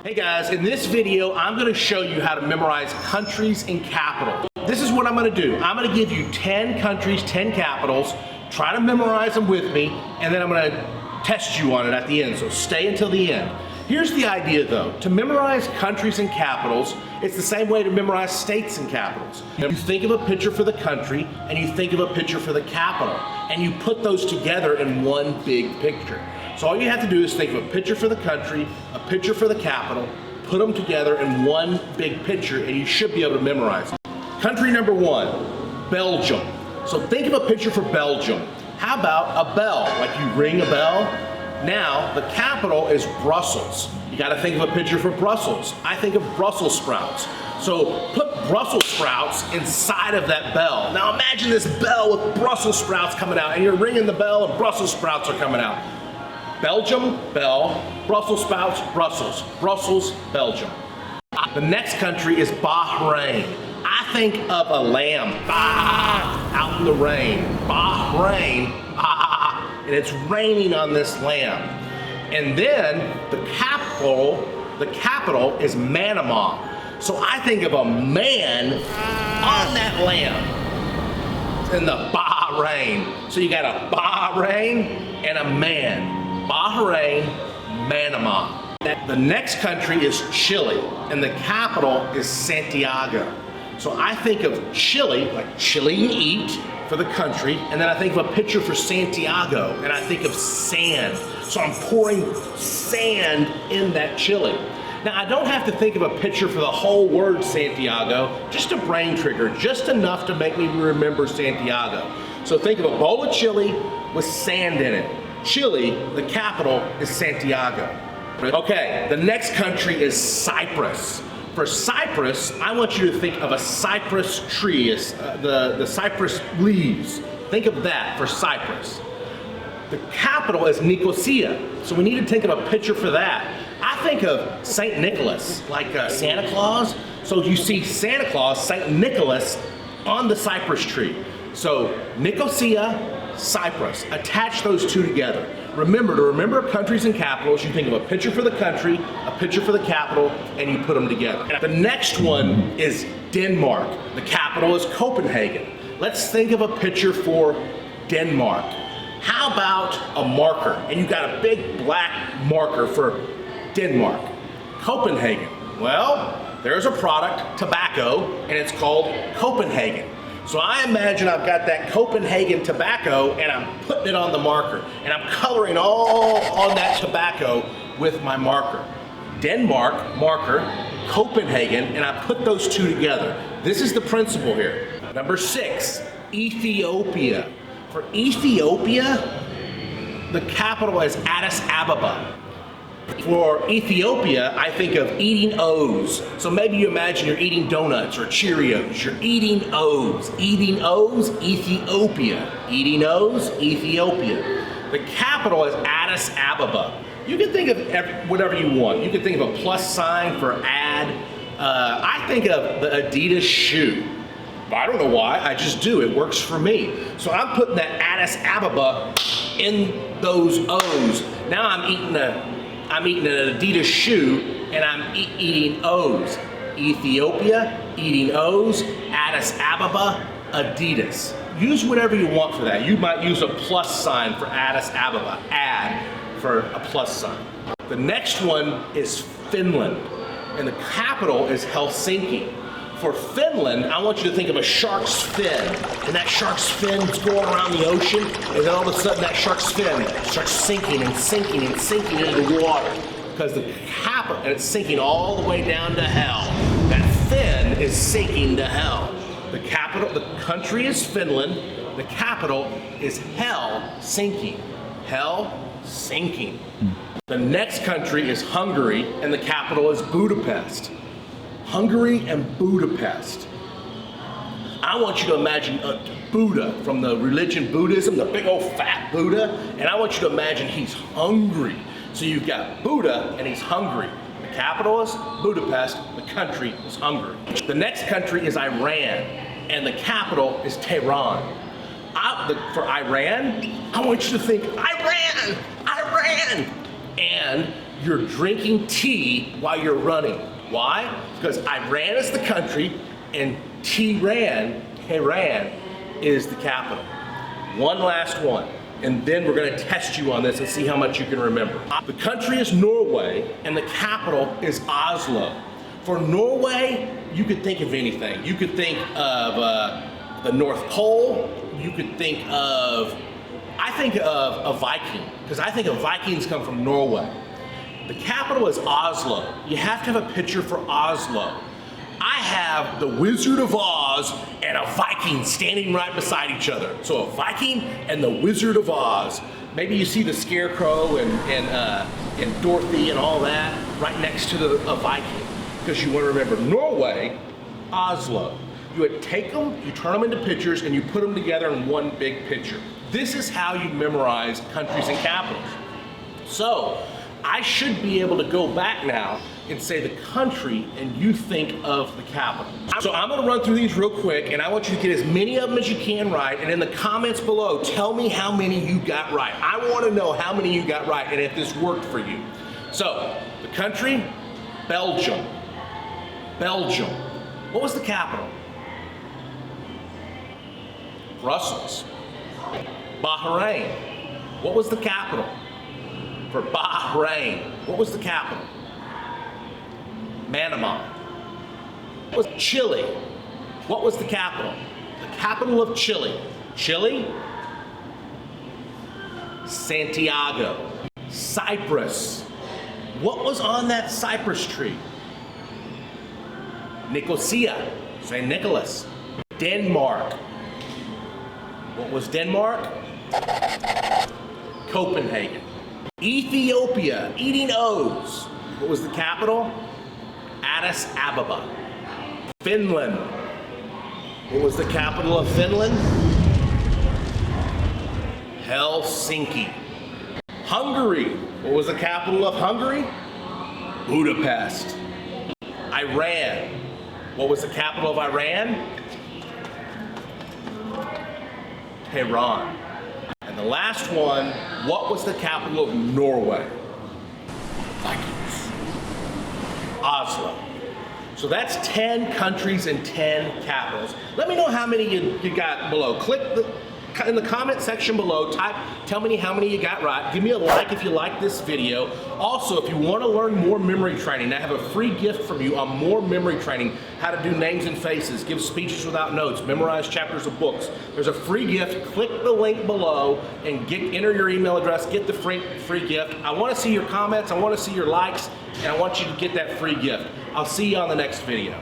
Hey guys, in this video, I'm gonna show you how to memorize countries and capitals. This is what I'm gonna do. I'm gonna give you 10 countries, 10 capitals, try to memorize them with me, and then I'm gonna test you on it at the end, so stay until the end. Here's the idea though, to memorize countries and capitals, it's the same way to memorize states and capitals. You think of a picture for the country, and you think of a picture for the capital, and you put those together in one big picture. So all you have to do is think of a picture for the country, a picture for the capital, put them together in one big picture, and you should be able to memorize it. Country number one, Belgium. So think of a picture for Belgium. How about a bell, like you ring a bell? Now, the capital is Brussels. You gotta think of a picture for Brussels. I think of Brussels sprouts. So put Brussels sprouts inside of that bell. Now imagine this bell with Brussels sprouts coming out, and you're ringing the bell and Brussels sprouts are coming out. Belgium, bell, Brussels sprouts, Brussels. Brussels, Belgium. The next country is Bahrain. I think of a lamb, out in the rain. Bahrain, and it's raining on this lamb. And then the capital is Manama. So I think of a man on that lamb in the Bahrain. So you got a Bahrain and a man. Bahrain, Manama. The next country is Chile, and the capital is Santiago. So I think of Chile, like chili you eat for the country, and then I think of a picture for Santiago, and I think of sand. So I'm pouring sand in that chili. Now I don't have to think of a picture for the whole word Santiago, just a brain trigger, just enough to make me remember Santiago. So think of a bowl of chili with sand in it. Chile, the capital, is Santiago. Okay, the next country is Cyprus. For Cyprus, I want you to think of a cypress tree, the cypress leaves. Think of that for Cyprus. The capital is Nicosia, so we need to think of a picture for that. I think of St. Nicholas, like Santa Claus. So you see Santa Claus, St. Nicholas, on the cypress tree. So Nicosia, Cyprus. Attach those two together. Remember, to remember countries and capitals, you think of a picture for the country, a picture for the capital, and you put them together. The next one is Denmark. The capital is Copenhagen. Let's think of a picture for Denmark. How about a marker? And you've got a big black marker for Denmark. Copenhagen. Well, there's a product, tobacco, and it's called Copenhagen. So I imagine I've got that Copenhagen tobacco and I'm putting it on the marker and I'm coloring all on that tobacco with my marker. Denmark, marker, Copenhagen, and I put those two together. This is the principle here. Number 6, Ethiopia. For Ethiopia, the capital is Addis Ababa. For Ethiopia, I think of eating O's. So maybe you imagine you're eating donuts or Cheerios. You're eating O's. Eating O's, Ethiopia. Eating O's, Ethiopia. The capital is Addis Ababa. You can think of whatever you want. You can think of a plus sign for add. I think of the Adidas shoe. I don't know why, I just do. It works for me. So I'm putting that Addis Ababa in those O's. Now I'm eating an Adidas shoe, and I'm eating O's. Ethiopia, eating O's, Addis Ababa, Adidas. Use whatever you want for that. You might use a plus sign for Addis Ababa, add for a plus sign. The next one is Finland, and the capital is Helsinki. For Finland, I want you to think of a shark's fin, and that shark's fin is going around the ocean, and then all of a sudden that shark's fin starts sinking and sinking and sinking into the water, because the capital, and it's sinking all the way down to hell. That fin is sinking to hell. The capital, the country is Finland, the capital is Helsinki. Helsinki. The next country is Hungary, and the capital is Budapest. Hungary and Budapest. I want you to imagine a Buddha from the religion Buddhism, the big old fat Buddha, and I want you to imagine he's hungry. So you've got Buddha and he's hungry. The capital is Budapest, the country is Hungary. The next country is Iran, and the capital is Tehran. For Iran, I want you to think Iran, and you're drinking tea while you're running. Why? Because Iran is the country and Tehran is the capital. One last one, and then we're going to test you on this and see how much you can remember. The country is Norway and the capital is Oslo. For Norway, you could think of anything. You could think of the North Pole. You could think of, I think of a Viking, because I think of Vikings come from Norway. The capital is Oslo. You have to have a picture for Oslo. I have the Wizard of Oz and a Viking standing right beside each other. So a Viking and the Wizard of Oz. Maybe you see the Scarecrow and Dorothy and all that right next to a Viking. Because you want to remember Norway, Oslo. You would take them, you turn them into pictures, and you put them together in one big picture. This is how you memorize countries and capitals. So I should be able to go back now and say the country and you think of the capital. So I'm gonna run through these real quick and I want you to get as many of them as you can right, and in the comments below, tell me how many you got right. I wanna know how many you got right and if this worked for you. So, the country, Belgium. Belgium. What was the capital? Brussels. Bahrain. What was the capital? For Bahrain. What was the capital? Manama. What was Chile? What was the capital? The capital of Chile. Chile? Santiago. Cyprus. What was on that cypress tree? Nicosia. St. Nicholas. Denmark. What was Denmark? Copenhagen. Ethiopia, eating O's. What was the capital? Addis Ababa. Finland. What was the capital of Finland? Helsinki. Hungary. What was the capital of Hungary? Budapest. Iran. What was the capital of Iran? Tehran. And the last one, what was the capital of Norway? Vikings. Oslo. So that's 10 countries and 10 capitals. Let me know how many you got below. Click in the comment section below, tell me how many you got right. Give me a like if you like this video. Also, if you want to learn more memory training, I have a free gift from you on more memory training, how to do names and faces, give speeches without notes, memorize chapters of books. There's a free gift. Click the link below and enter your email address, get the free gift. I want to see your comments, I want to see your likes, and I want you to get that free gift. I'll see you on the next video.